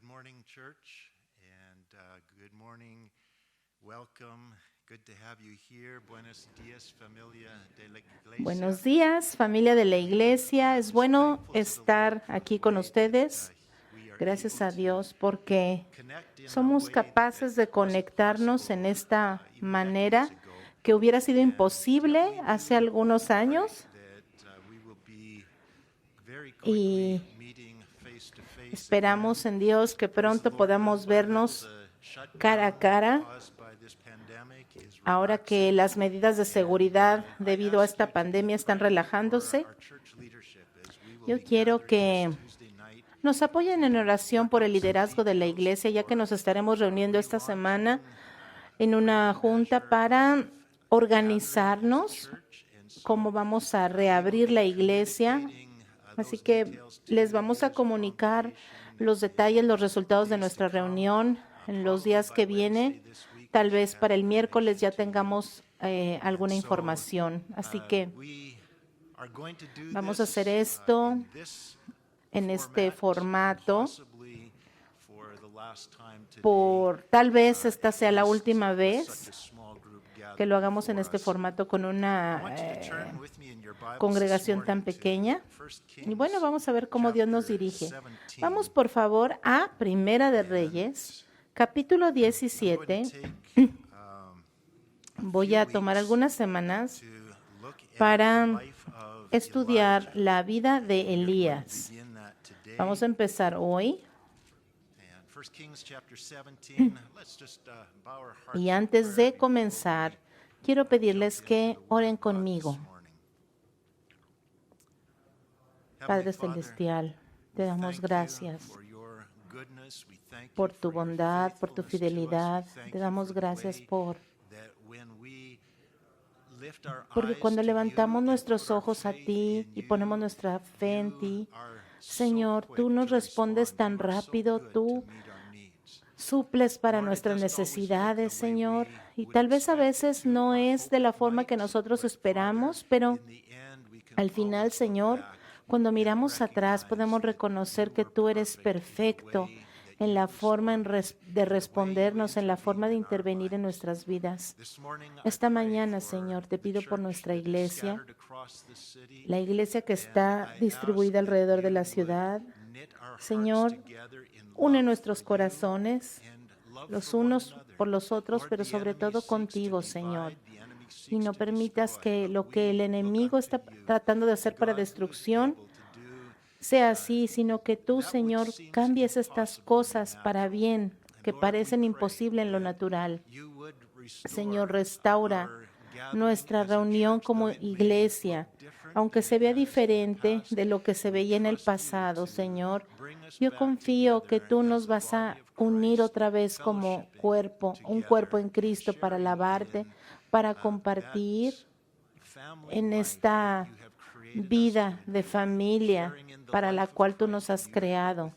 Good morning, church, and good morning. Welcome. Good to have you here. Buenos días, familia de la iglesia. Buenos días, familia de la iglesia. Es bueno estar aquí con ustedes. Gracias a Dios porque somos capaces de conectarnos en esta manera que hubiera sido imposible hace algunos años. Y esperamos en Dios que pronto podamos vernos cara a cara, ahora que las medidas de seguridad debido a esta pandemia están relajándose. Yo quiero que nos apoyen en oración por el liderazgo de la iglesia, ya que nos estaremos reuniendo esta semana en una junta para organizarnos cómo vamos a reabrir la iglesia. Así que les vamos a comunicar los detalles, los resultados de nuestra reunión en los días que vienen. Tal vez para el miércoles ya tengamos alguna información. Así que vamos a hacer esto en este formato. Tal vez esta sea la última vez que lo hagamos en este formato con una congregación tan pequeña. Y bueno, vamos a ver cómo Dios nos dirige. Vamos, por favor, a Primera de Reyes, capítulo 17. Voy a tomar algunas semanas para estudiar la vida de Elías. Vamos a empezar hoy. Y antes de comenzar, quiero pedirles que oren conmigo. Padre Celestial, te damos gracias por tu bondad, por tu fidelidad. Te damos gracias porque cuando levantamos nuestros ojos a ti y ponemos nuestra fe en ti, Señor, tú nos respondes tan rápido, tú suples para nuestras necesidades, Señor, y tal vez a veces no es de la forma que nosotros esperamos, pero al final, Señor, cuando miramos atrás podemos reconocer que tú eres perfecto en la forma de respondernos, en la forma de intervenir en nuestras vidas. Esta mañana, Señor, te pido por nuestra iglesia, la iglesia que está distribuida alrededor de la ciudad. Señor, une nuestros corazones, los unos por los otros, pero sobre todo contigo, Señor. Y no permitas que lo que el enemigo está tratando de hacer para destrucción sea así, sino que tú, Señor, cambies estas cosas para bien, que parecen imposibles en lo natural. Señor, restaura nuestra reunión como iglesia, aunque se vea diferente de lo que se veía en el pasado, Señor. Yo confío que tú nos vas a unir otra vez como cuerpo, un cuerpo en Cristo para alabarte, para compartir en esta vida de familia para la cual tú nos has creado.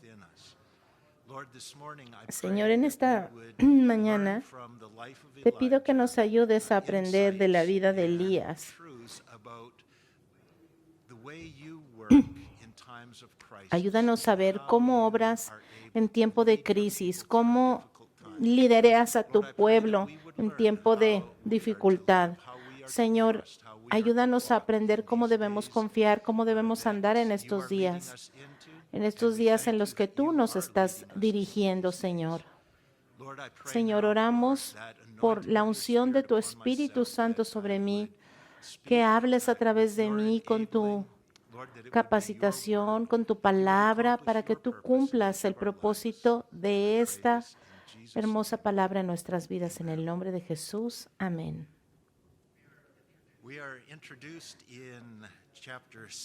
Señor, en esta mañana te pido que nos ayudes a aprender de la vida de Elías. Ayúdanos a ver cómo obras en tiempo de crisis, cómo lideras a tu pueblo en tiempo de dificultad. Señor, ayúdanos a aprender cómo debemos confiar, cómo debemos andar en estos días en los que tú nos estás dirigiendo, Señor. Señor, oramos por la unción de tu Espíritu Santo sobre mí, que hables a través de mí con tu capacitación, con tu palabra, para que tú cumplas el propósito de esta hermosa palabra en nuestras vidas. En el nombre de Jesús. Amén.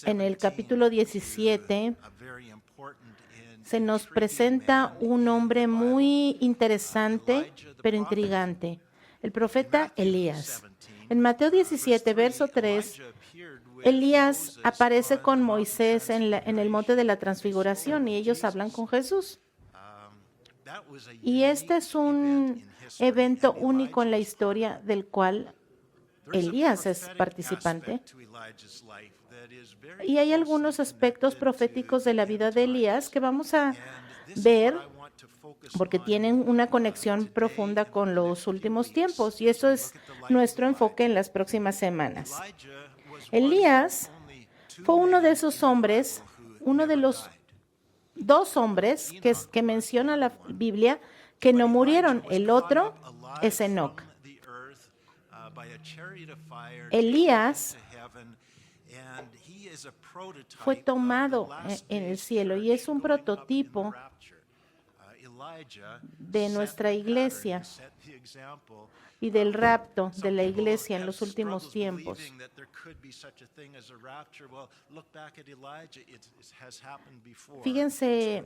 En el capítulo 17 se nos presenta un hombre muy interesante, pero intrigante, el profeta Elías. En Mateo 17, verso 3, Elías aparece con Moisés en el monte de la transfiguración y ellos hablan con Jesús. Y este es un evento único en la historia del cual Elías es participante. Y hay algunos aspectos proféticos de la vida de Elías que vamos a ver porque tienen una conexión profunda con los últimos tiempos, y eso es nuestro enfoque en las próximas semanas. Elías fue uno de esos hombres, uno de los dos hombres que menciona la Biblia que no murieron. El otro es Enoc. Elías fue tomado en el cielo y es un prototipo de nuestra iglesia y del rapto de la iglesia en los últimos tiempos. Fíjense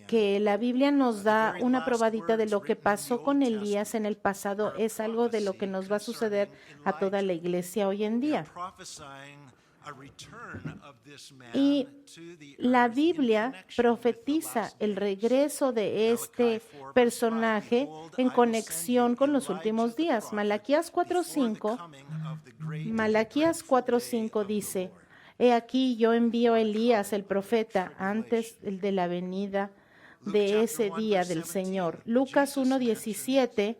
que la Biblia nos da una probadita de lo que pasó con Elías en el pasado, es algo de lo que nos va a suceder a toda la iglesia hoy en día. Y la Biblia profetiza el regreso de este personaje en conexión con los últimos días. Malaquías 4:5 dice: He aquí yo envío a Elías el profeta antes de la venida de ese día del Señor. Lucas 1:17,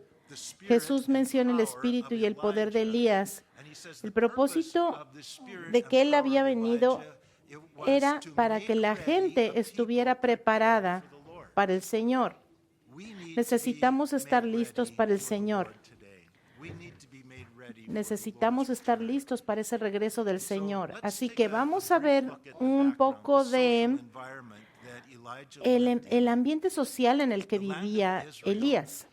Jesús menciona el espíritu y el poder de Elías. El propósito de que él había venido era para que la gente estuviera preparada para el Señor. Necesitamos estar listos para el Señor. Necesitamos estar listos para ese regreso del Señor. Así que vamos a ver un poco de el ambiente social en el que vivía Elías.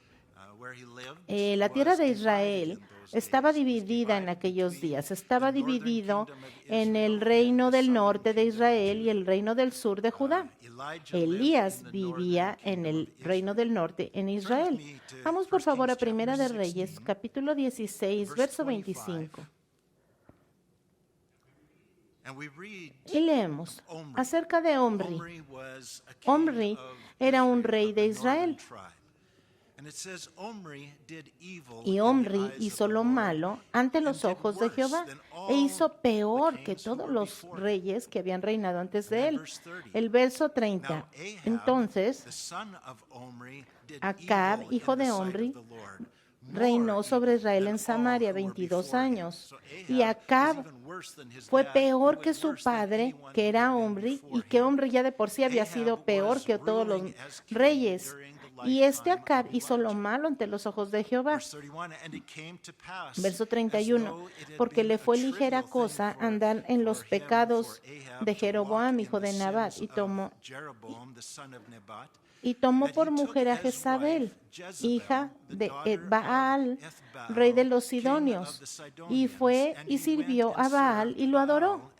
La tierra de Israel estaba dividida en aquellos días. Estaba dividido en el reino del norte de Israel y el reino del sur de Judá. Elías vivía en el reino del norte en Israel. Vamos por favor a Primera de Reyes, capítulo 16, verso 25. Y leemos acerca de Omri. Omri era un rey de Israel. Y Omri hizo lo malo ante los ojos de Jehová e hizo peor que todos los reyes que habían reinado antes de él. El verso 30. Entonces, Acab, hijo de Omri, reinó sobre Israel en Samaria 22 años. Y Acab fue peor que su padre, que era Omri, y que Omri ya de por sí había sido peor que todos los reyes. Y Acab hizo lo malo ante los ojos de Jehová. Verso 31. Porque le fue ligera cosa andar en los pecados de Jeroboam, hijo de Nabat, y tomó por mujer a Jezabel, hija de Baal, rey de los sidonios, y fue y sirvió a Baal y lo adoró.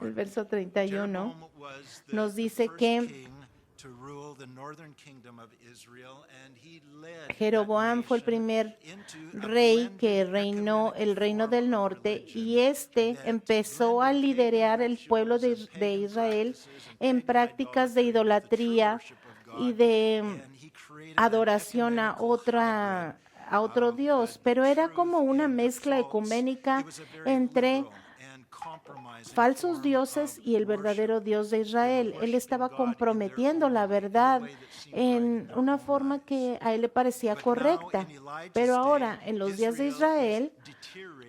El verso 31 nos dice que Jeroboam fue el primer rey que reinó el reino del norte y empezó a liderar el pueblo de Israel en prácticas de idolatría y de adoración a otro Dios, pero era como una mezcla ecuménica entre falsos dioses y el verdadero Dios de Israel. Él estaba comprometiendo la verdad en una forma que a él le parecía correcta. Pero ahora, en los días de Israel,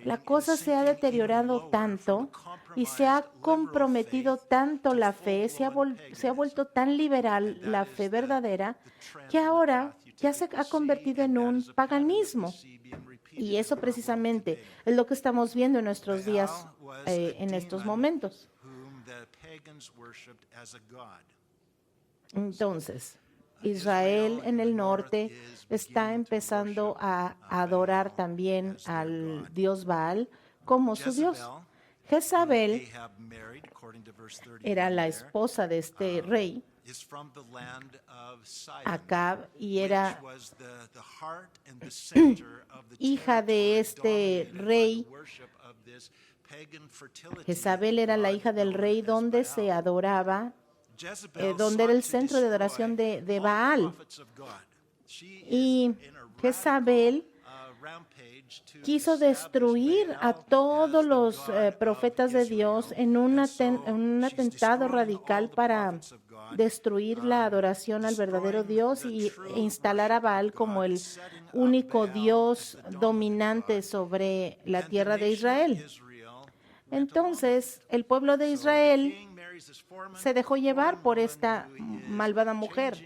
la cosa se ha deteriorado tanto y se ha comprometido tanto la fe, se ha vuelto tan liberal la fe verdadera, que ahora ya se ha convertido en un paganismo. Y eso precisamente es lo que estamos viendo en nuestros días, en estos momentos. Entonces, Israel en el norte está empezando a adorar también al dios Baal como su dios. Jezabel era la esposa de este rey, Acab, y era hija de este rey. Jezabel era la hija del rey donde se adoraba, donde era el centro de adoración de Baal. Y Jezabel quiso destruir a todos los profetas de Dios en un atentado radical para destruir la adoración al verdadero Dios e instalar a Baal como el único Dios dominante sobre la tierra de Israel. Entonces, el pueblo de Israel se dejó llevar por esta malvada mujer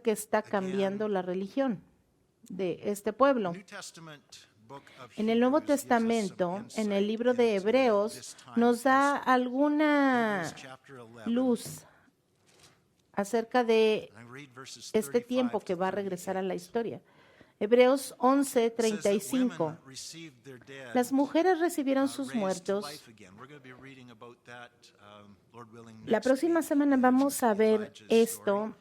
que está cambiando la religión de este pueblo. En el Nuevo Testamento, en el libro de Hebreos, nos da alguna luz acerca de este tiempo que va a regresar a la historia. Hebreos 11:35. Las mujeres recibieron sus muertos. La próxima semana vamos a ver esto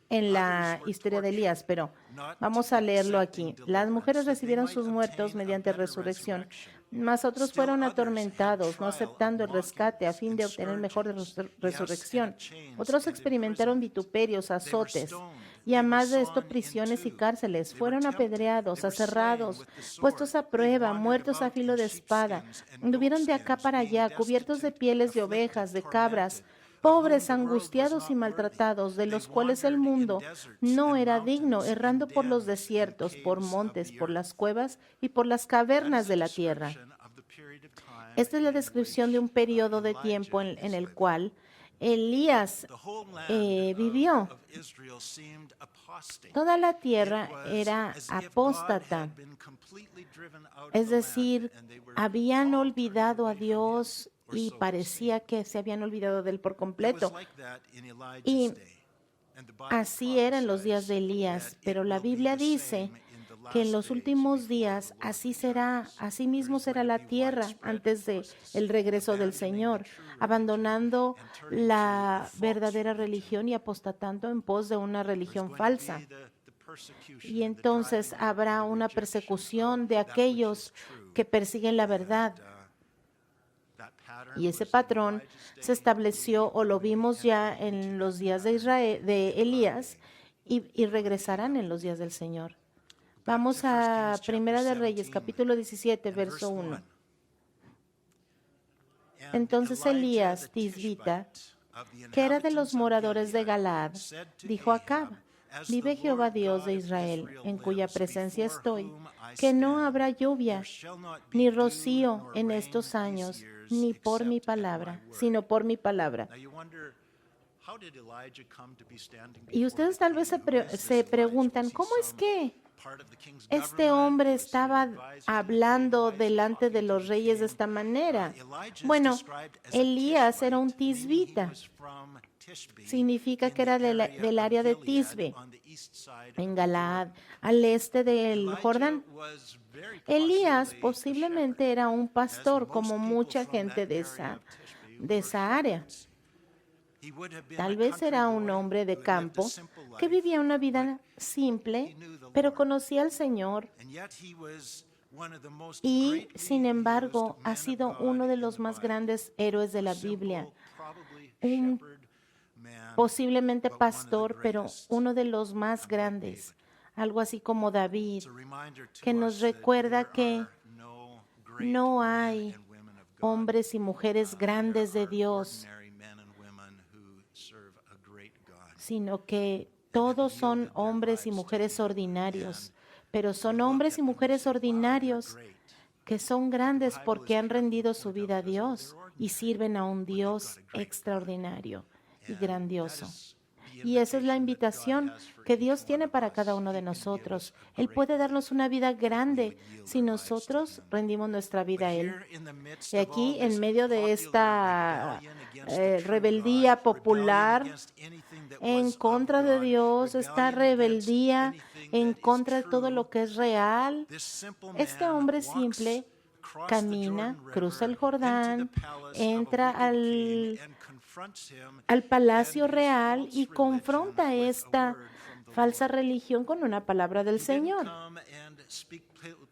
en la historia de Elías, pero vamos a leerlo aquí. Las mujeres recibieron sus muertos mediante resurrección, mas otros fueron atormentados, no aceptando el rescate a fin de obtener mejor resurrección. Otros experimentaron vituperios, azotes, y además de esto prisiones y cárceles. Fueron apedreados, aserrados, puestos a prueba, muertos a filo de espada. Anduvieron de acá para allá, cubiertos de pieles de ovejas, de cabras, pobres, angustiados y maltratados, de los cuales el mundo no era digno, errando por los desiertos, por montes, por las cuevas y por las cavernas de la tierra. Esta es la descripción de un periodo de tiempo en el cual Elías vivió. Toda la tierra era apóstata, es decir, habían olvidado a Dios y parecía que se habían olvidado de él por completo. Y así era en los días de Elías, pero la Biblia dice que en los últimos días así será, así mismo será la tierra antes de el regreso del Señor, abandonando la verdadera religión y apostatando en pos de una religión falsa. Y entonces habrá una persecución de aquellos que persiguen la verdad. Y ese patrón se estableció o lo vimos ya en los días de Elías y regresarán en los días del Señor. Vamos a Primera de Reyes, capítulo 17, verso 1. Entonces Elías, tisbita, que era de los moradores de Galaad, dijo a Acab: vive Jehová Dios de Israel, en cuya presencia estoy, que no habrá lluvia ni rocío en estos años, ni por mi palabra, sino por mi palabra. Y ustedes tal vez se preguntan, ¿cómo es que este hombre estaba hablando delante de los reyes de esta manera? Bueno, Elías era un tisbita. Significa que era del área de Tisbe, en Galaad, al este del Jordán. Elías posiblemente era un pastor, como mucha gente de esa área. Tal vez era un hombre de campo que vivía una vida simple, pero conocía al Señor y, sin embargo, ha sido uno de los más grandes héroes de la Biblia. Un posiblemente pastor, pero uno de los más grandes, algo así como David, que nos recuerda que no hay hombres y mujeres grandes de Dios, sino que todos son hombres y mujeres ordinarios, pero son hombres y mujeres ordinarios que son grandes porque han rendido su vida a Dios y sirven a un Dios extraordinario y grandioso. Y esa es la invitación que Dios tiene para cada uno de nosotros. Él puede darnos una vida grande si nosotros rendimos nuestra vida a Él. Y aquí, en medio de esta rebeldía popular en contra de Dios, esta rebeldía en contra de todo lo que es real, este hombre simple camina, cruza el Jordán, entra al palacio real y confronta esta falsa religión con una palabra del Señor.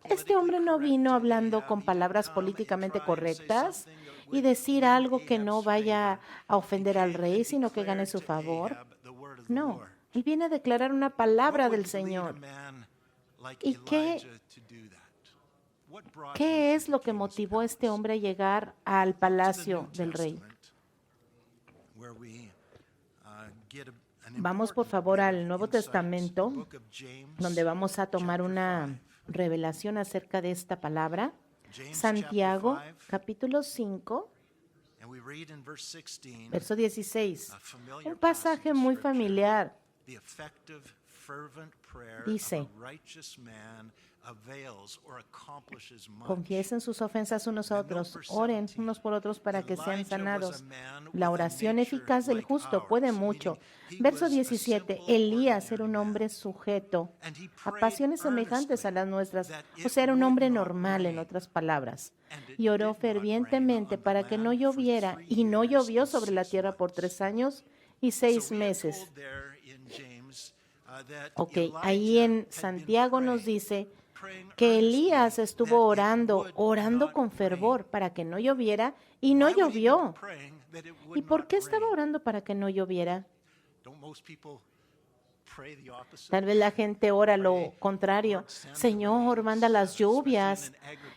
Este hombre no vino hablando con palabras políticamente correctas y decir algo que no vaya a ofender al rey, sino que gane su favor. No, él viene a declarar una palabra del Señor. ¿Y qué es lo que motivó a este hombre a llegar al palacio del rey? Vamos por favor al Nuevo Testamento, donde vamos a tomar una revelación acerca de esta palabra. Santiago, capítulo 5, verso 16. Un pasaje muy familiar. Dice: confiesen sus ofensas unos a otros, oren unos por otros para que sean sanados. La oración eficaz del justo puede mucho. Verso 17, Elías era un hombre sujeto a pasiones semejantes a las nuestras, o sea, era un hombre normal, en otras palabras, y oró fervientemente para que no lloviera, y no llovió sobre la tierra por 3 años y 6 meses. Ok, ahí en Santiago nos dice que Elías estuvo orando con fervor para que no lloviera y no llovió. ¿Y por qué estaba orando para que no lloviera? Tal vez la gente ora lo contrario. Señor, manda las lluvias,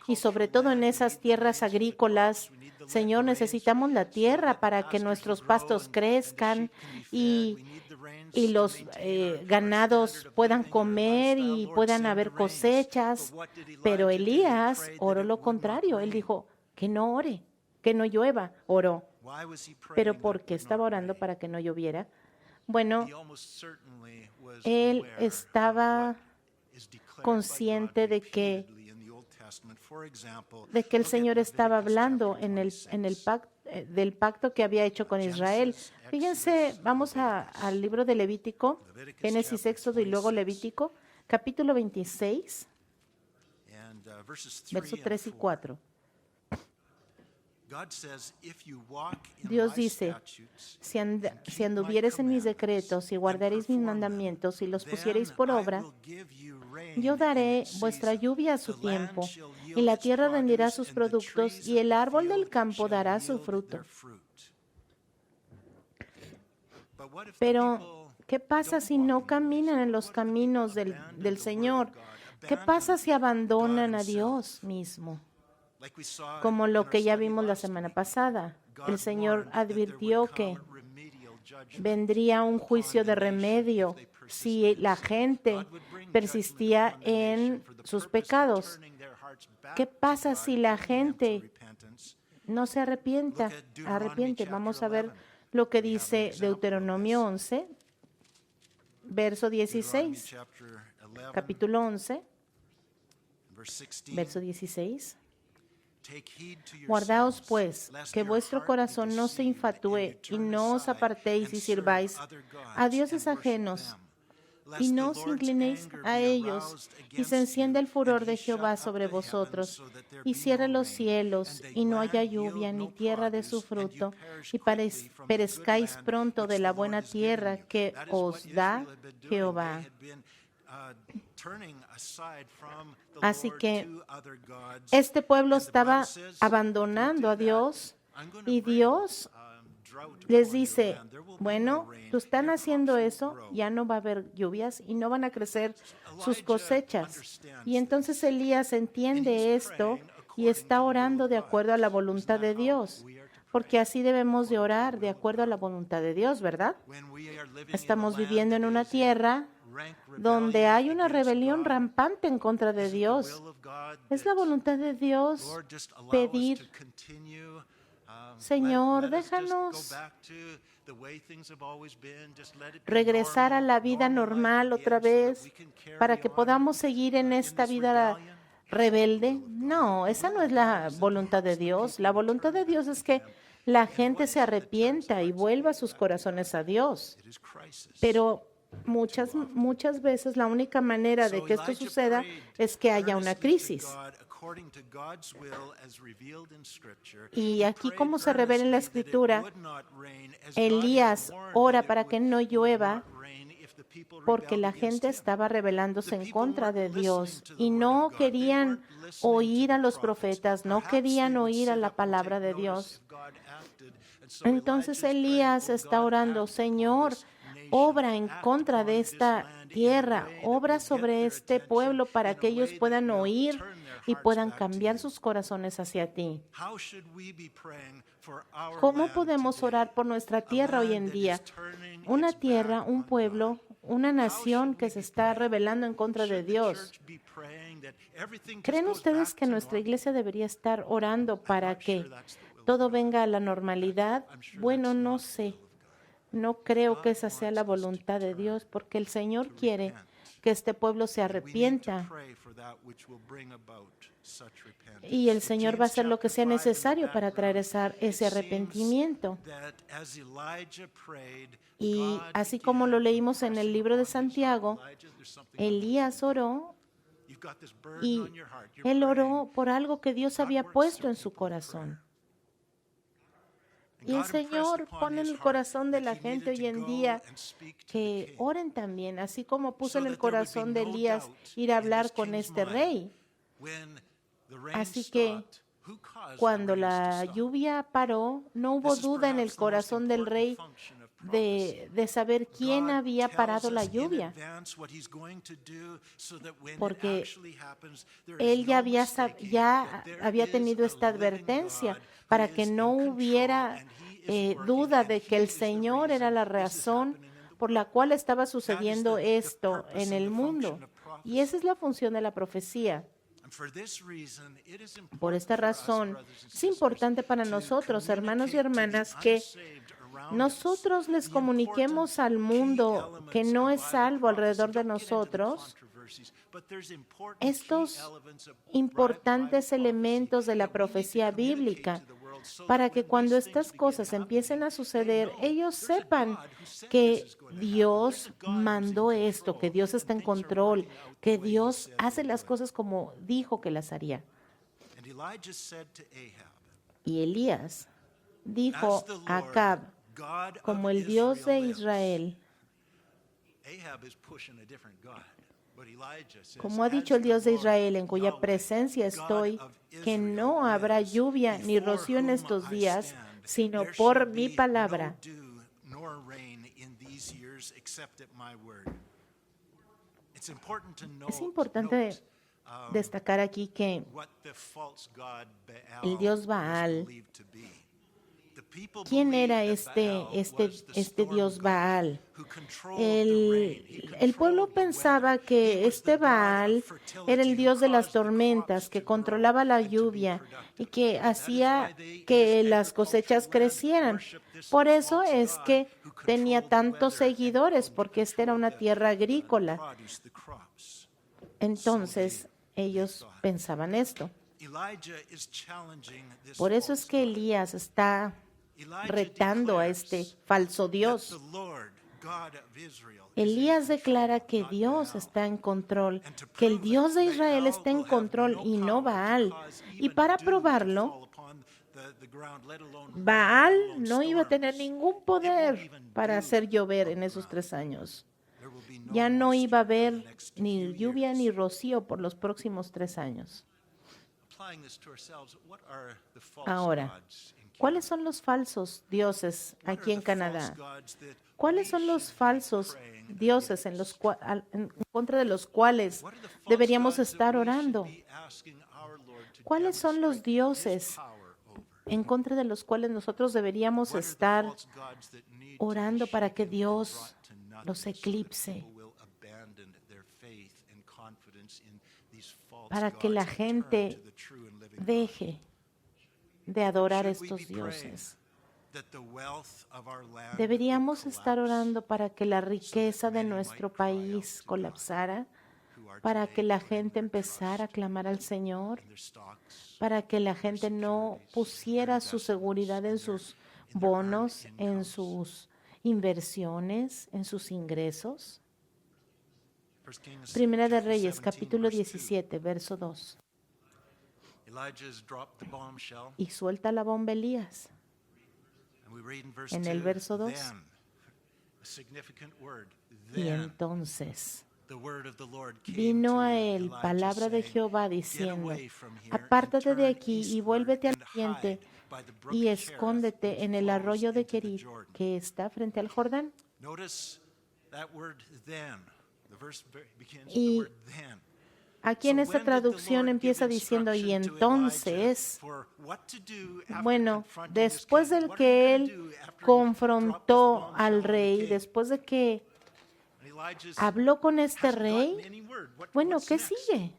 y sobre todo en esas tierras agrícolas. Señor, necesitamos la tierra para que nuestros pastos crezcan y los ganados puedan comer y puedan haber cosechas. Pero Elías oró lo contrario. Él dijo que no ore, que no llueva. Oró. ¿Pero por qué estaba orando para que no lloviera? Bueno, él estaba consciente de que el Señor estaba hablando del pacto que había hecho con Israel. Fíjense, vamos al libro de Levítico, Génesis, Éxodo y luego Levítico, capítulo 26, versos 3 y 4. Dios dice: si anduviereis en mis decretos y guardaréis mis mandamientos y los pusiereis por obra, yo daré vuestra lluvia a su tiempo, y la tierra rendirá sus productos, y el árbol del campo dará su fruto. Pero, ¿qué pasa si no caminan en los caminos del Señor? ¿Qué pasa si abandonan a Dios mismo? Como lo que ya vimos la semana pasada. El Señor advirtió que vendría un juicio de remedio si la gente persistía en sus pecados. ¿Qué pasa si la gente no se arrepiente? Vamos a ver lo que dice Deuteronomio 11, verso 16. Capítulo 11, verso 16. Guardaos pues, que vuestro corazón no se infatúe y no os apartéis y sirváis a dioses ajenos, y no os inclinéis a ellos, y se encienda el furor de Jehová sobre vosotros, y cierre los cielos, y no haya lluvia ni tierra de su fruto, y perezcáis pronto de la buena tierra que os da Jehová. Así que este pueblo estaba abandonando a Dios, y Dios les dice: bueno, tú están haciendo eso, ya no va a haber lluvias y no van a crecer sus cosechas. Y entonces Elías entiende esto y está orando de acuerdo a la voluntad de Dios, porque así debemos de orar, de acuerdo a la voluntad de Dios, ¿verdad? Estamos viviendo en una tierra donde hay una rebelión rampante en contra de Dios. Es la voluntad de Dios pedir: Señor, déjanos regresar a la vida normal otra vez para que podamos seguir en esta vida rebelde. No, esa no es la voluntad de Dios. La voluntad de Dios es que la gente se arrepienta y vuelva sus corazones a Dios. Pero muchas veces la única manera de que esto suceda es que haya una crisis. Y aquí, como se revela en la Escritura, Elías ora para que no llueva porque la gente estaba rebelándose en contra de Dios y no querían oír a los profetas, no querían oír a la palabra de Dios. Entonces Elías está orando: Señor, obra en contra de esta tierra, obra sobre este pueblo para que ellos puedan oír y puedan cambiar sus corazones hacia ti. ¿Cómo podemos orar por nuestra tierra hoy en día? Una tierra, un pueblo, una nación que se está rebelando en contra de Dios. ¿Creen ustedes que nuestra iglesia debería estar orando para que todo venga a la normalidad? Bueno, no sé. No creo que esa sea la voluntad de Dios, porque el Señor quiere que este pueblo se arrepienta. Y el Señor va a hacer lo que sea necesario para traer ese arrepentimiento. Y así como lo leímos en el libro de Santiago, Elías oró y él oró por algo que Dios había puesto en su corazón. Y el Señor pone en el corazón de la gente hoy en día que oren también, así como puso en el corazón de Elías ir a hablar con este rey. Así que cuando la lluvia paró, no hubo duda en el corazón del rey de saber quién había parado la lluvia, porque él ya había tenido esta advertencia para que no hubiera duda de que el Señor era la razón por la cual estaba sucediendo esto en el mundo. Y esa es la función de la profecía. Por esta razón, es importante para nosotros, hermanos y hermanas, que nosotros les comuniquemos al mundo que no es salvo alrededor de nosotros estos importantes elementos de la profecía bíblica, para que cuando estas cosas empiecen a suceder, ellos sepan que Dios mandó esto, que Dios está en control, que Dios hace las cosas como dijo que las haría. Y Elías dijo a Acab, como el Dios de Israel, como ha dicho el Dios de Israel, en cuya presencia estoy, que no habrá lluvia ni rocío en estos días, sino por mi palabra. Es importante destacar aquí que el Dios Baal, ¿quién era este Dios Baal? El pueblo pensaba que este Baal era el Dios de las tormentas, que controlaba la lluvia y que hacía que las cosechas crecieran. Por eso es que tenía tantos seguidores, porque esta era una tierra agrícola. Entonces, ellos pensaban esto. Por eso es que Elías está retando a este falso Dios. Elías declara que Dios está en control, que el Dios de Israel está en control y no Baal. Y para probarlo, Baal no iba a tener ningún poder para hacer llover en esos 3 años. Ya no iba a haber ni lluvia ni rocío por los próximos 3 años. Ahora, ¿cuáles son los falsos dioses aquí en Canadá? ¿Cuáles son los falsos dioses en contra de los cuales deberíamos estar orando? ¿Cuáles son los dioses en contra de los cuales nosotros deberíamos estar orando para que Dios los eclipse? Para que la gente deje de adorar estos dioses. Deberíamos estar orando para que la riqueza de nuestro país colapsara, para que la gente empezara a clamar al Señor, para que la gente no pusiera su seguridad en sus bonos, en sus inversiones, en sus ingresos. Primera de Reyes, capítulo 17, verso 2. Y suelta la bomba Elías. En el verso 2. Y entonces vino a él palabra de Jehová diciendo: apártate de aquí y vuélvete al oriente y escóndete en el arroyo de Querit, que está frente al Jordán. Y aquí en esta traducción empieza diciendo, y entonces, bueno, después de que él confrontó al rey, después de que habló con este rey, bueno, ¿qué sigue?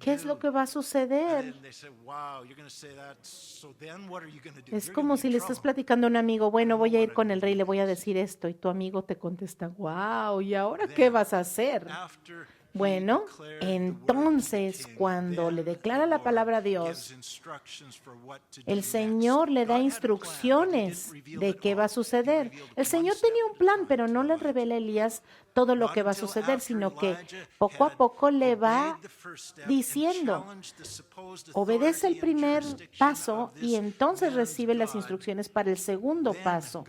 ¿Qué es lo que va a suceder? Es como si le estás platicando a un amigo, bueno, voy a ir con el rey, le voy a decir esto, y tu amigo te contesta, wow, ¿y ahora qué vas a hacer? Bueno, entonces cuando le declara la palabra a Dios, el Señor le da instrucciones de qué va a suceder. El Señor tenía un plan, pero no le revela a Elías todo lo que va a suceder, sino que poco a poco le va diciendo, obedece el primer paso y entonces recibe las instrucciones para el segundo paso.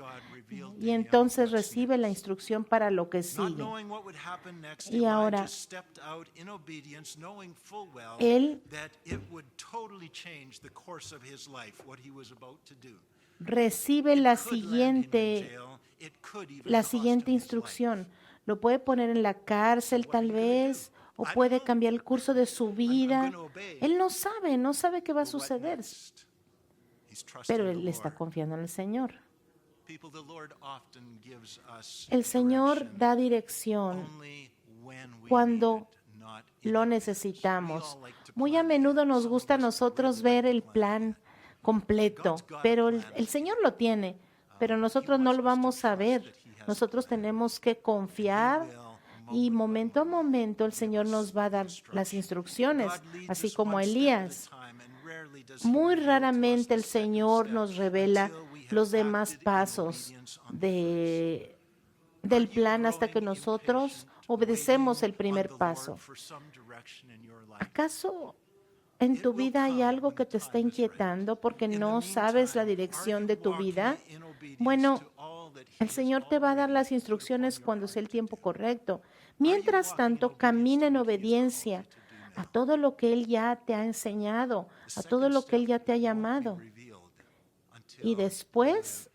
Y entonces recibe la instrucción para lo que sigue. Y ahora, él recibe la siguiente instrucción. Lo puede poner en la cárcel tal vez, o puede cambiar el curso de su vida. Él no sabe qué va a suceder, pero él está confiando en el Señor. El Señor da dirección cuando lo necesitamos. Muy a menudo nos gusta a nosotros ver el plan completo, pero el Señor lo tiene, pero nosotros no lo vamos a ver. Nosotros tenemos que confiar y momento a momento el Señor nos va a dar las instrucciones, así como a Elías. Muy raramente el Señor nos revela los demás pasos del plan hasta que nosotros obedecemos el primer paso. ¿Acaso en tu vida hay algo que te está inquietando porque no sabes la dirección de tu vida? Bueno, el Señor te va a dar las instrucciones cuando sea el tiempo correcto. Mientras tanto, camina en obediencia a todo lo que Él ya te ha enseñado, a todo lo que Él ya te ha llamado. Y después,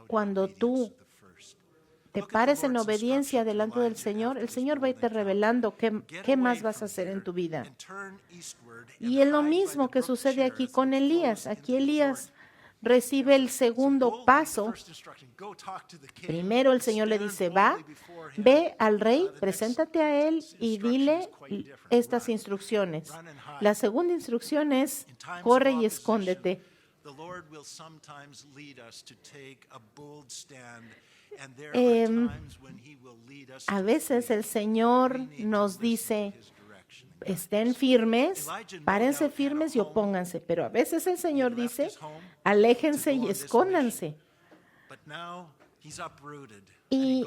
cuando tú te pares en obediencia delante del Señor, el Señor va a irte revelando qué más vas a hacer en tu vida. Y es lo mismo que sucede aquí con Elías. Aquí Elías recibe el segundo paso. Primero el Señor le dice, ve al rey, preséntate a él y dile estas instrucciones. La segunda instrucción es, corre y escóndete. A veces el Señor nos dice, estén firmes, párense firmes y opónganse, pero a veces el Señor dice, aléjense y escóndanse. Y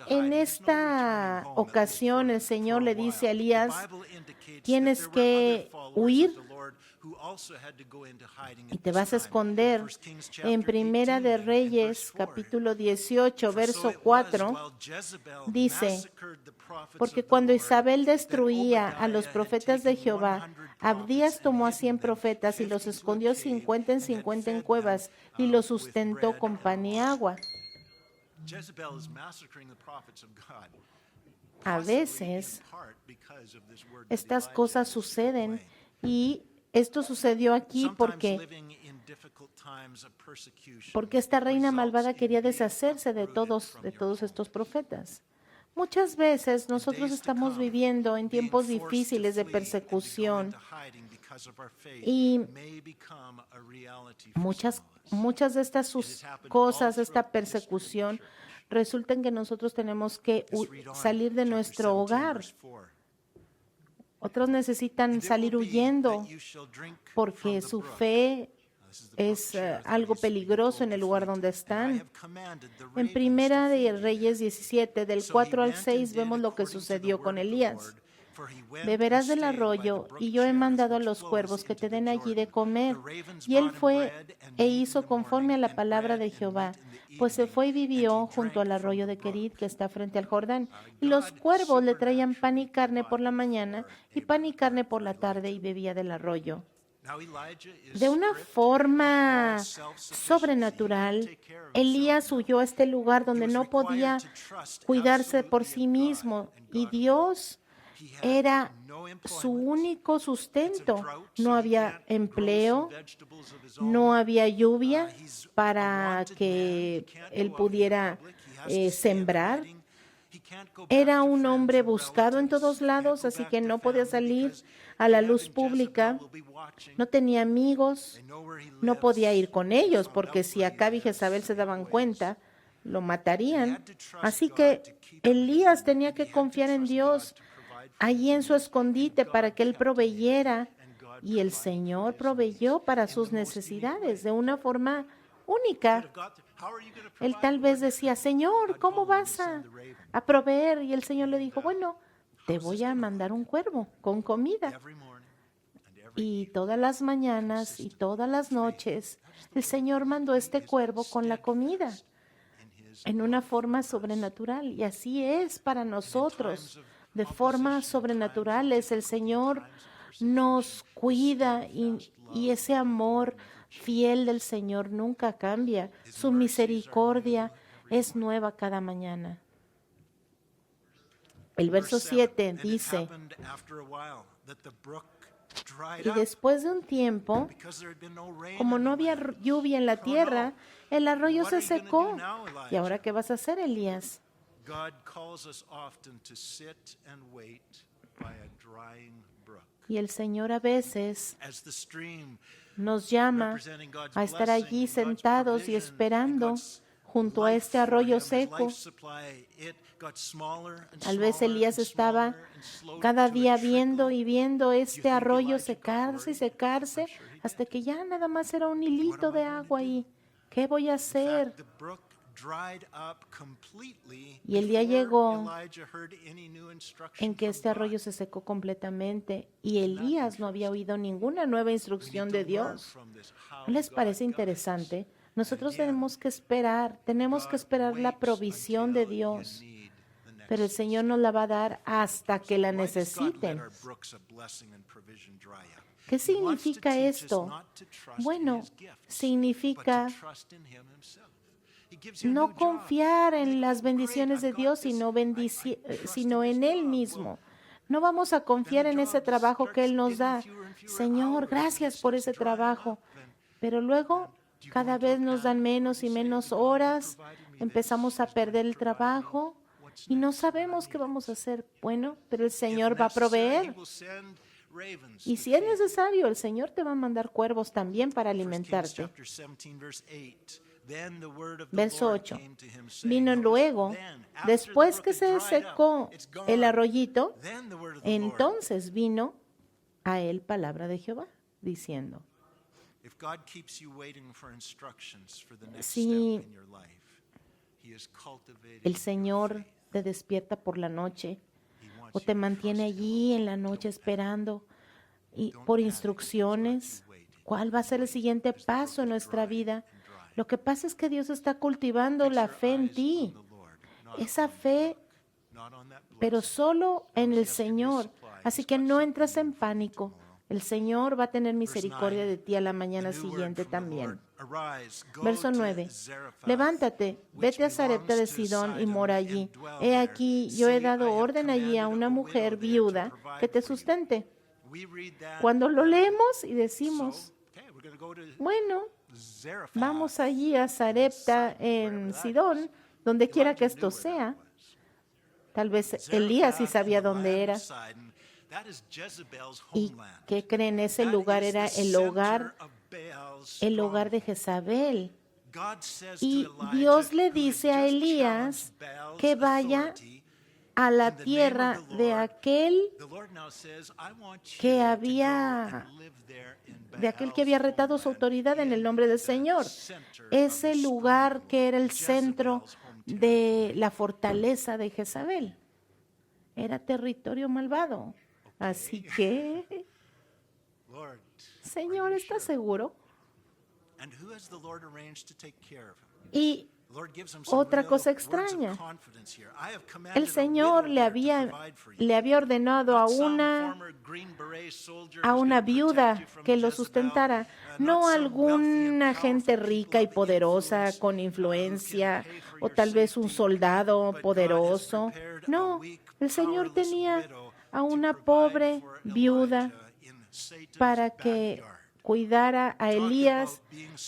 en esta ocasión el Señor le dice a Elías, tienes que huir y te vas a esconder. En Primera de Reyes, capítulo 18, verso 4, dice, porque cuando Isabel destruía a los profetas de Jehová, Abdías tomó a 100 profetas y los escondió 50 en cuevas y los sustentó con pan y agua. A veces estas cosas suceden y esto sucedió aquí porque esta reina malvada quería deshacerse de todos estos profetas. Muchas veces nosotros estamos viviendo en tiempos difíciles de persecución y muchas de estas cosas, esta persecución, resulta en que nosotros tenemos que salir de nuestro hogar. Otros necesitan salir huyendo porque su fe es algo peligroso en el lugar donde están. En Primera de Reyes 17, del 4 al 6, vemos lo que sucedió con Elías. Beberás del arroyo, y yo he mandado a los cuervos que te den allí de comer. Y él fue e hizo conforme a la palabra de Jehová, pues se fue y vivió junto al arroyo de Querit, que está frente al Jordán. Y los cuervos le traían pan y carne por la mañana, y pan y carne por la tarde, y bebía del arroyo. De una forma sobrenatural, Elías huyó a este lugar donde no podía cuidarse por sí mismo y Dios era su único sustento. No había empleo, no había lluvia para que él pudiera sembrar. Era un hombre buscado en todos lados, así que no podía salir a la luz pública. No tenía amigos, no podía ir con ellos, porque si Acab y Jezabel se daban cuenta, lo matarían. Así que Elías tenía que confiar en Dios allí en su escondite para que él proveyera, y el Señor proveyó para sus necesidades de una forma única. Él tal vez decía, Señor, ¿cómo vas a proveer? Y el Señor le dijo, bueno, te voy a mandar un cuervo con comida. Y todas las mañanas y todas las noches, el Señor mandó este cuervo con la comida en una forma sobrenatural. Y así es para nosotros. De forma sobrenatural es el Señor nos cuida y ese amor fiel del Señor nunca cambia. Su misericordia es nueva cada mañana. El verso 7 dice, y después de un tiempo, como no había lluvia en la tierra, el arroyo se secó. ¿Y ahora qué vas a hacer, Elías? Y el Señor a veces nos llama a estar allí sentados y esperando junto a este arroyo seco. Tal vez Elías estaba cada día viendo y viendo este arroyo secarse y secarse hasta que ya nada más era un hilito de agua ahí. ¿Qué voy a hacer? Y el día llegó en que este arroyo se secó completamente y Elías no había oído ninguna nueva instrucción de Dios. ¿No les parece interesante? Nosotros tenemos que esperar la provisión de Dios, pero el Señor nos la va a dar hasta que la necesiten. ¿Qué significa esto? Bueno, significa no confiar en las bendiciones de Dios, sino en Él mismo. No vamos a confiar en ese trabajo que Él nos da. Señor, gracias por ese trabajo. Pero luego cada vez nos dan menos y menos horas, empezamos a perder el trabajo y no sabemos qué vamos a hacer. Bueno, pero el Señor va a proveer. Y si es necesario, el Señor te va a mandar cuervos también para alimentarte. Verso 8. Vino luego, después que se secó el arroyito, entonces vino a él palabra de Jehová, diciendo, si el Señor te despierta por la noche o te mantiene allí en la noche esperando y por instrucciones, ¿cuál va a ser el siguiente paso en nuestra vida? Lo que pasa es que Dios está cultivando la fe en ti, esa fe, pero solo en el Señor. Así que no entres en pánico. El Señor va a tener misericordia de ti a la mañana siguiente también. Verso 9. Levántate, vete a Sarepta de Sidón y mora allí. He aquí, yo he dado orden allí a una mujer viuda que te sustente. Cuando lo leemos y decimos, bueno, vamos allí a Sarepta en Sidón, donde quiera que esto sea. Tal vez Elías sí sabía dónde era. ¿Y qué creen? Ese lugar era el hogar de Jezabel. Y Dios le dice a Elías que vaya a la tierra de aquel que había retado su autoridad en el nombre del Señor. Ese lugar que era el centro de la fortaleza de Jezabel. Era territorio malvado. Así que, Señor, ¿estás seguro? ¿Y Otra cosa extraña. El Señor le había ordenado a una viuda que lo sustentara, no a alguna gente rica y poderosa con influencia o tal vez un soldado poderoso. No, el Señor tenía a una pobre viuda para que cuidara a Elías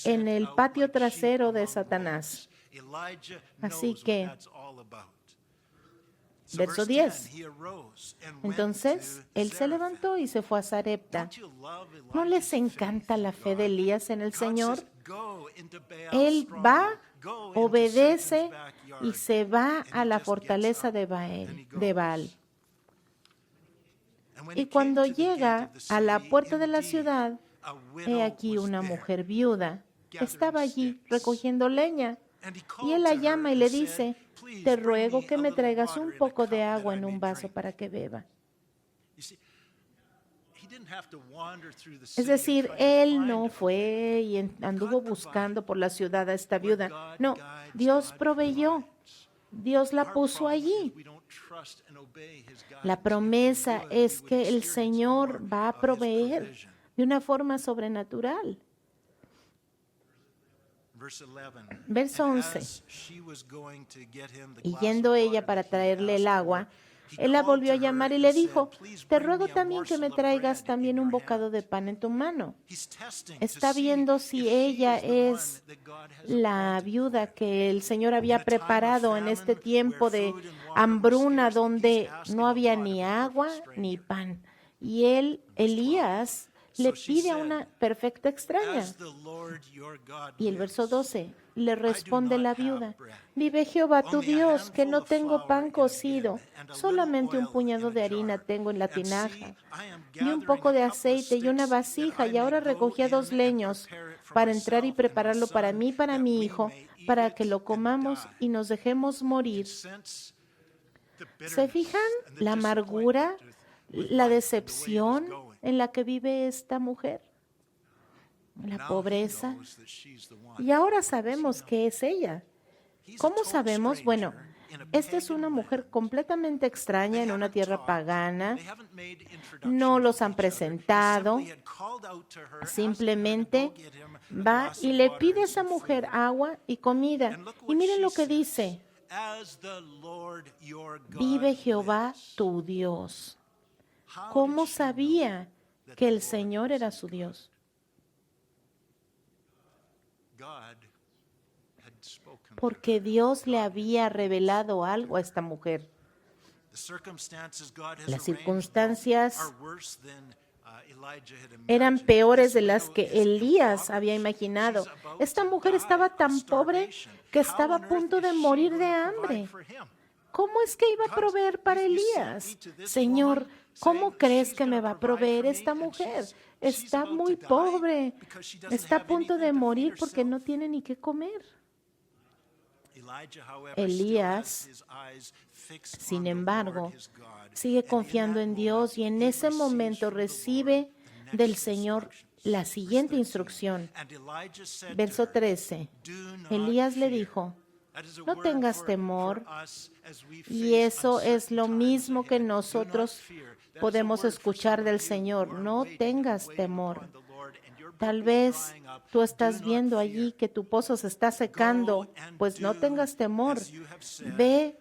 en el patio trasero de Satanás. Así que, verso 10. Entonces, él se levantó y se fue a Sarepta. ¿No les encanta la fe de Elías en el Señor? Él va, obedece y se va a la fortaleza de Baal. Y cuando llega a la puerta de la ciudad, he aquí una mujer viuda estaba allí recogiendo leña. Y él la llama y le dice, te ruego que me traigas un poco de agua en un vaso para que beba. Es decir, él no fue y anduvo buscando por la ciudad a esta viuda. No, Dios proveyó. Dios la puso allí. La promesa es que el Señor va a proveer de una forma sobrenatural. Verso 11. Y yendo ella para traerle el agua, él la volvió a llamar y le dijo, te ruego también que me traigas también un bocado de pan en tu mano. Está viendo si ella es la viuda que el Señor había preparado en este tiempo de hambruna donde no había ni agua ni pan. Y Elías, le pide a una perfecta extraña. Y el verso 12, le responde la viuda, vive Jehová tu Dios, que no tengo pan cocido, solamente un puñado de harina tengo en la tinaja, y un poco de aceite y una vasija, y ahora recogía 2 leños para entrar y prepararlo para mí y para mi hijo, para que lo comamos y nos dejemos morir. ¿Se fijan la amargura, la decepción en la que vive esta mujer? La pobreza. Y ahora sabemos que es ella. ¿Cómo sabemos? Bueno, esta es una mujer completamente extraña en una tierra pagana. No los han presentado. Simplemente va y le pide a esa mujer agua y comida. Y miren lo que dice. Vive Jehová tu Dios. ¿Cómo sabía que el Señor era su Dios? Porque Dios le había revelado algo a esta mujer. Las circunstancias eran peores de las que Elías había imaginado. Esta mujer estaba tan pobre que estaba a punto de morir de hambre. ¿Cómo es que iba a proveer para Elías? Señor, ¿cómo crees que me va a proveer esta mujer? Está muy pobre. Está a punto de morir porque no tiene ni qué comer. Elías, sin embargo, sigue confiando en Dios y en ese momento recibe del Señor la siguiente instrucción. Verso 13. Elías le dijo, no tengas temor. Y eso es lo mismo que nosotros podemos escuchar del Señor. No tengas temor. Tal vez tú estás viendo allí que tu pozo se está secando, pues no tengas temor. Ve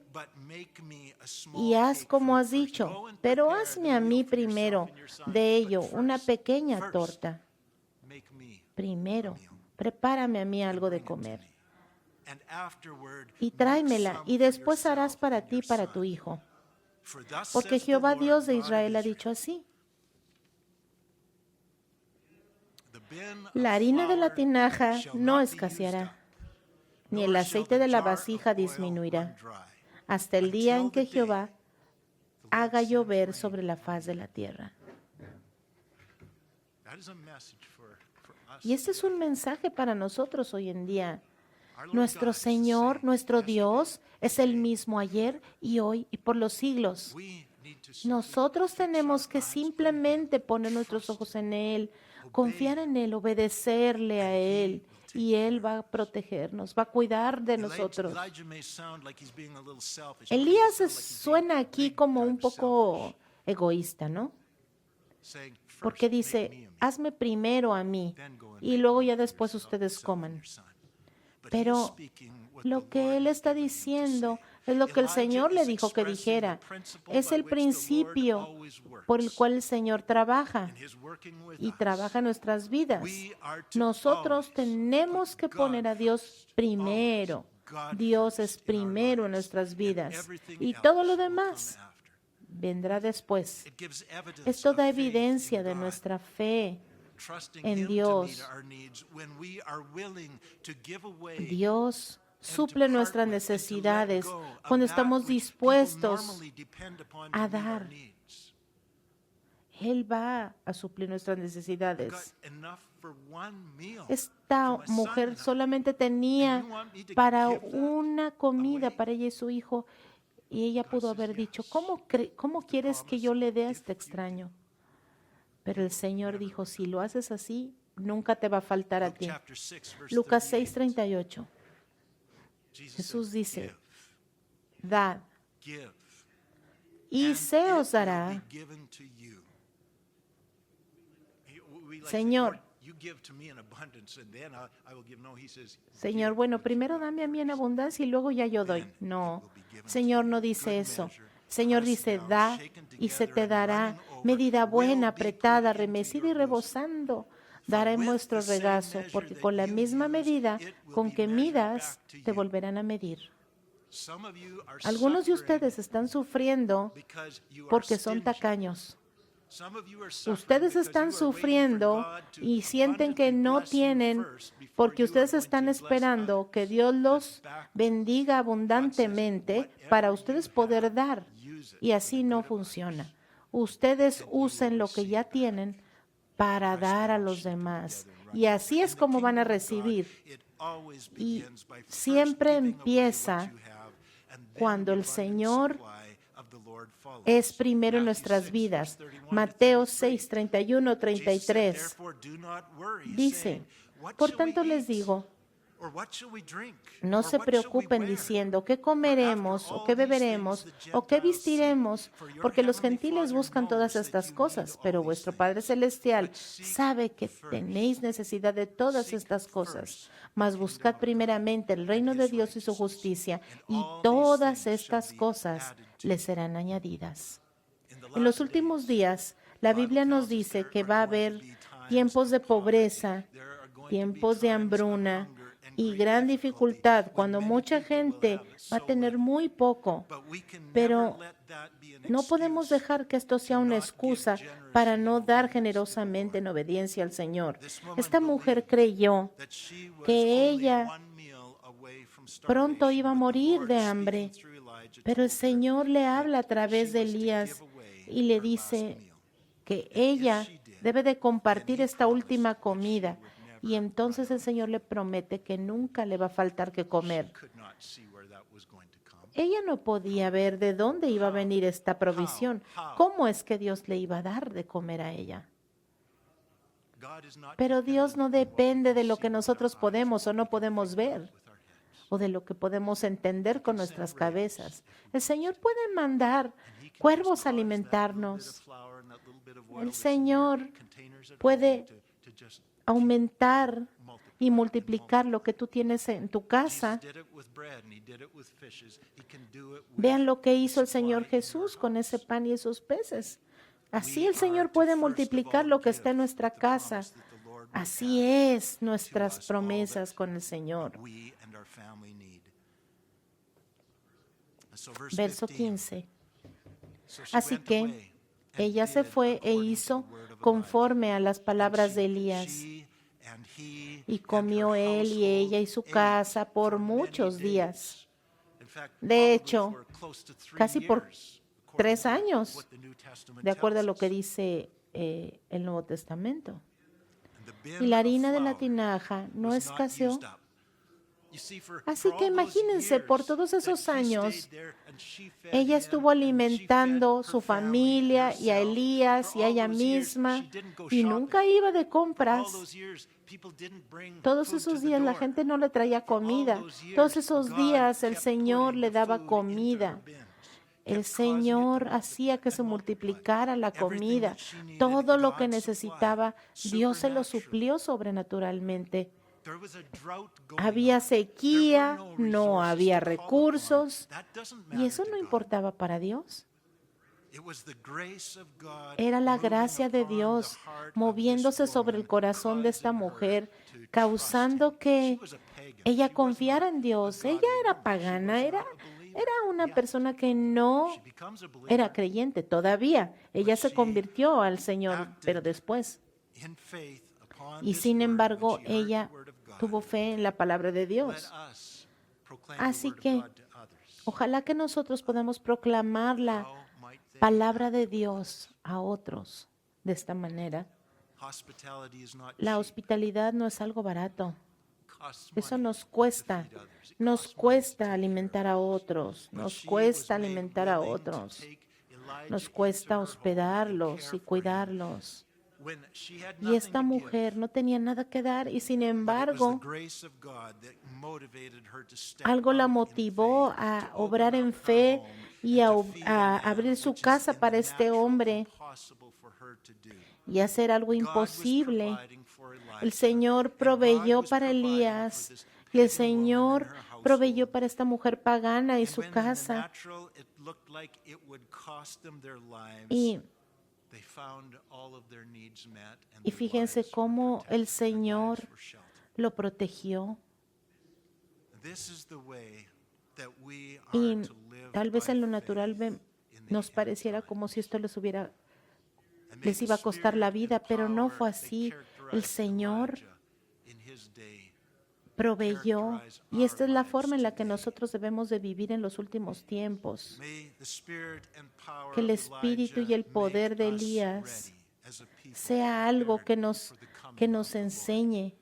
y haz como has dicho, pero hazme a mí primero de ello una pequeña torta. Primero, prepárame a mí algo de comer y tráemela, y después harás para ti y para tu hijo. Porque Jehová Dios de Israel ha dicho así. La harina de la tinaja no escaseará, ni el aceite de la vasija disminuirá, hasta el día en que Jehová haga llover sobre la faz de la tierra. Y este es un mensaje para nosotros hoy en día. Nuestro Señor, nuestro Dios, es el mismo ayer y hoy y por los siglos. Nosotros tenemos que simplemente poner nuestros ojos en Él, confiar en Él, obedecerle a Él y Él va a protegernos, va a cuidar de nosotros. Elías suena aquí como un poco egoísta, ¿no? Porque dice, hazme primero a mí y luego ya después ustedes coman. Pero lo que él está diciendo es lo que el Señor le dijo que dijera. Es el principio por el cual el Señor trabaja y trabaja en nuestras vidas. Nosotros tenemos que poner a Dios primero. Dios es primero en nuestras vidas y todo lo demás vendrá después. Esto da evidencia de nuestra fe en Dios. Dios suple nuestras necesidades cuando estamos dispuestos a dar. Él va a suplir nuestras necesidades. Esta mujer solamente tenía para una comida para ella y su hijo, y ella pudo haber dicho, ¿cómo quieres que yo le dé a este extraño? Pero el Señor dijo, si lo haces así, nunca te va a faltar a ti. Lucas 6:38. Jesús dice, dad y se os dará. Señor, bueno, primero dame a mí en abundancia y luego ya yo doy. No, Señor no dice eso. Señor dice, da y se te dará medida buena, apretada, remecida y rebosando. Dará en vuestro regazo, porque con la misma medida con que midas, te volverán a medir. Algunos de ustedes están sufriendo porque son tacaños. Ustedes están sufriendo y sienten que no tienen porque ustedes están esperando que Dios los bendiga abundantemente para ustedes poder dar. Y así no funciona. Ustedes usen lo que ya tienen para dar a los demás. Y así es como van a recibir. Y siempre empieza cuando el Señor es primero en nuestras vidas. Mateo 6, 31, 33 dice, por tanto les digo, no se preocupen diciendo qué comeremos o qué beberemos o qué vestiremos, porque los gentiles buscan todas estas cosas, pero vuestro Padre Celestial sabe que tenéis necesidad de todas estas cosas. Mas buscad primeramente el reino de Dios y su justicia, y todas estas cosas les serán añadidas. En los últimos días, la Biblia nos dice que va a haber tiempos de pobreza, tiempos de hambruna y gran dificultad, cuando mucha gente va a tener muy poco, pero no podemos dejar que esto sea una excusa para no dar generosamente en obediencia al Señor. Esta mujer creyó que ella pronto iba a morir de hambre, pero el Señor le habla a través de Elías y le dice que ella debe de compartir esta última comida. Y entonces el Señor le promete que nunca le va a faltar que comer. Ella no podía ver de dónde iba a venir esta provisión. ¿Cómo es que Dios le iba a dar de comer a ella? Pero Dios no depende de lo que nosotros podemos o no podemos ver, o de lo que podemos entender con nuestras cabezas. El Señor puede mandar cuervos a alimentarnos. El Señor puede aumentar y multiplicar lo que tú tienes en tu casa. Vean lo que hizo el Señor Jesús con ese pan y esos peces. Así el Señor puede multiplicar lo que está en nuestra casa. Así es nuestras promesas con el Señor. Verso 15. Así que ella se fue e hizo conforme a las palabras de Elías. Y comió él y ella y su casa por muchos días. De hecho, casi por 3 años, de acuerdo a lo que dice el Nuevo Testamento. Y la harina de la tinaja no escaseó Así que imagínense, por todos esos años, ella estuvo alimentando su familia y a Elías y a ella misma y nunca iba de compras. Todos esos días la gente no le traía comida. Todos esos días el Señor le daba comida. El Señor hacía que se multiplicara la comida. Todo lo que necesitaba, Dios se lo suplió sobrenaturalmente. Había sequía, no había recursos, y eso no importaba para Dios. Era la gracia de Dios moviéndose sobre el corazón de esta mujer, causando que ella confiara en Dios. Ella era pagana, era una persona que no era creyente todavía. Ella se convirtió al Señor, pero después. Y sin embargo, ella tuvo fe en la palabra de Dios. Así que ojalá que nosotros podamos proclamar la palabra de Dios a otros de esta manera. La hospitalidad no es algo barato. Eso nos cuesta alimentar a otros, nos cuesta alimentar a otros, nos cuesta hospedarlos y cuidarlos. Y esta mujer no tenía nada que dar y sin embargo, algo la motivó a obrar en fe y a abrir su casa para este hombre y hacer algo imposible. El Señor proveyó para Elías y el Señor proveyó para esta mujer pagana y su casa. Y fíjense cómo el Señor lo protegió. Y tal vez en lo natural nos pareciera como si esto les iba a costar la vida, pero no fue así. El Señor proveyó y esta es la forma en la que nosotros debemos de vivir en los últimos tiempos. Que el espíritu y el poder de Elías sea algo que nos enseñe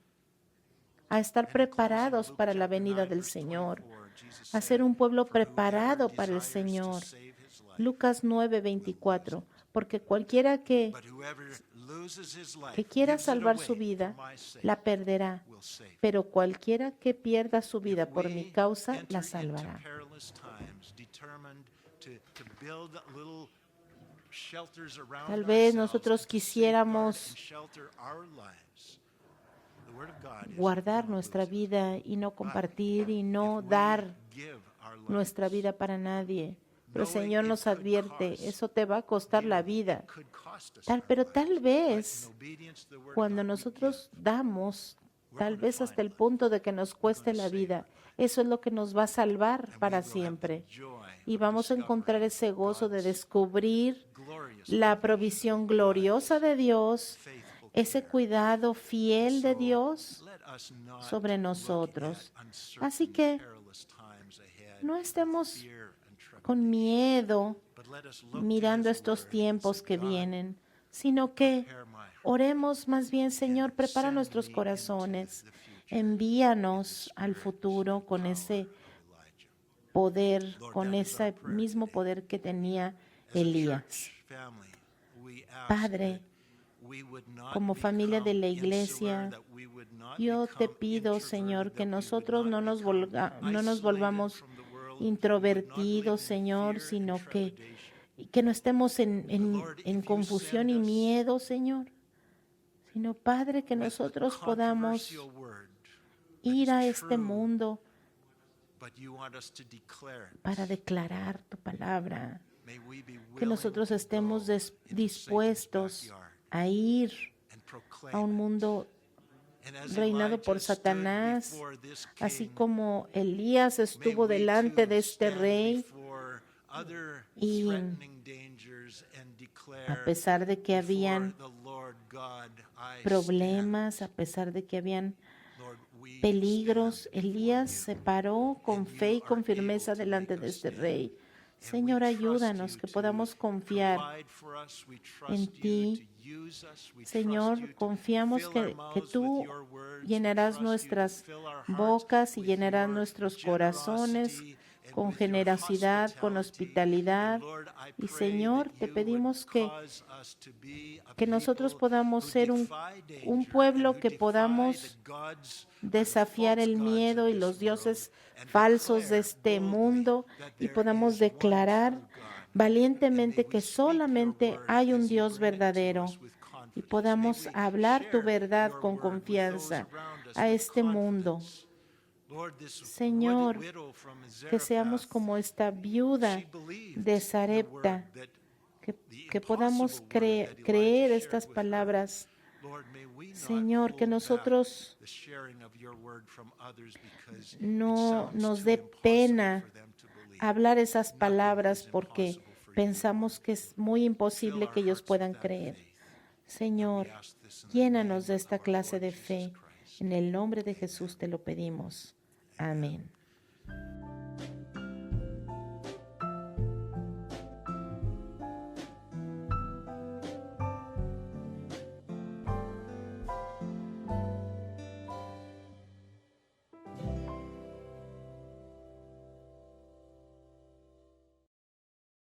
a estar preparados para la venida del Señor, a ser un pueblo preparado para el Señor. Lucas 9:24, porque cualquiera que quiera salvar su vida, la perderá, pero cualquiera que pierda su vida por mi causa, la salvará. Tal vez nosotros quisiéramos guardar nuestra vida y no compartir y no dar nuestra vida para nadie. Pero el Señor nos advierte, eso te va a costar la vida. Pero tal vez cuando nosotros damos, tal vez hasta el punto de que nos cueste la vida, eso es lo que nos va a salvar para siempre. Y vamos a encontrar ese gozo de descubrir la provisión gloriosa de Dios, ese cuidado fiel de Dios sobre nosotros. Así que no estemos con miedo mirando estos tiempos que vienen, sino que oremos más bien, Señor, prepara nuestros corazones, envíanos al futuro con ese poder, con ese mismo poder que tenía Elías. Padre, como familia de la iglesia, yo te pido, Señor, que nosotros no nos volvamos introvertidos, Señor, sino que no estemos en confusión y miedo, Señor, sino, Padre, que nosotros podamos ir a este mundo para declarar tu palabra, que nosotros estemos dispuestos a ir a un mundo reinado por Satanás, así como Elías estuvo delante de este rey y a pesar de que habían problemas, a pesar de que habían peligros, Elías se paró con fe y con firmeza delante de este rey. Señor, ayúdanos que podamos confiar en ti. Señor, confiamos que tú llenarás nuestras bocas y llenarás nuestros corazones con generosidad, con hospitalidad. Y Señor, te pedimos que nosotros podamos ser un pueblo que podamos desafiar el miedo y los dioses falsos de este mundo y podamos declarar valientemente que solamente hay un Dios verdadero y podamos hablar tu verdad con confianza a este mundo. Señor, que seamos como esta viuda de Sarepta, que podamos creer estas palabras. Señor, que nosotros no nos dé pena hablar esas palabras porque pensamos que es muy imposible que ellos puedan creer. Señor, llénanos de esta clase de fe. En el nombre de Jesús te lo pedimos. Amén.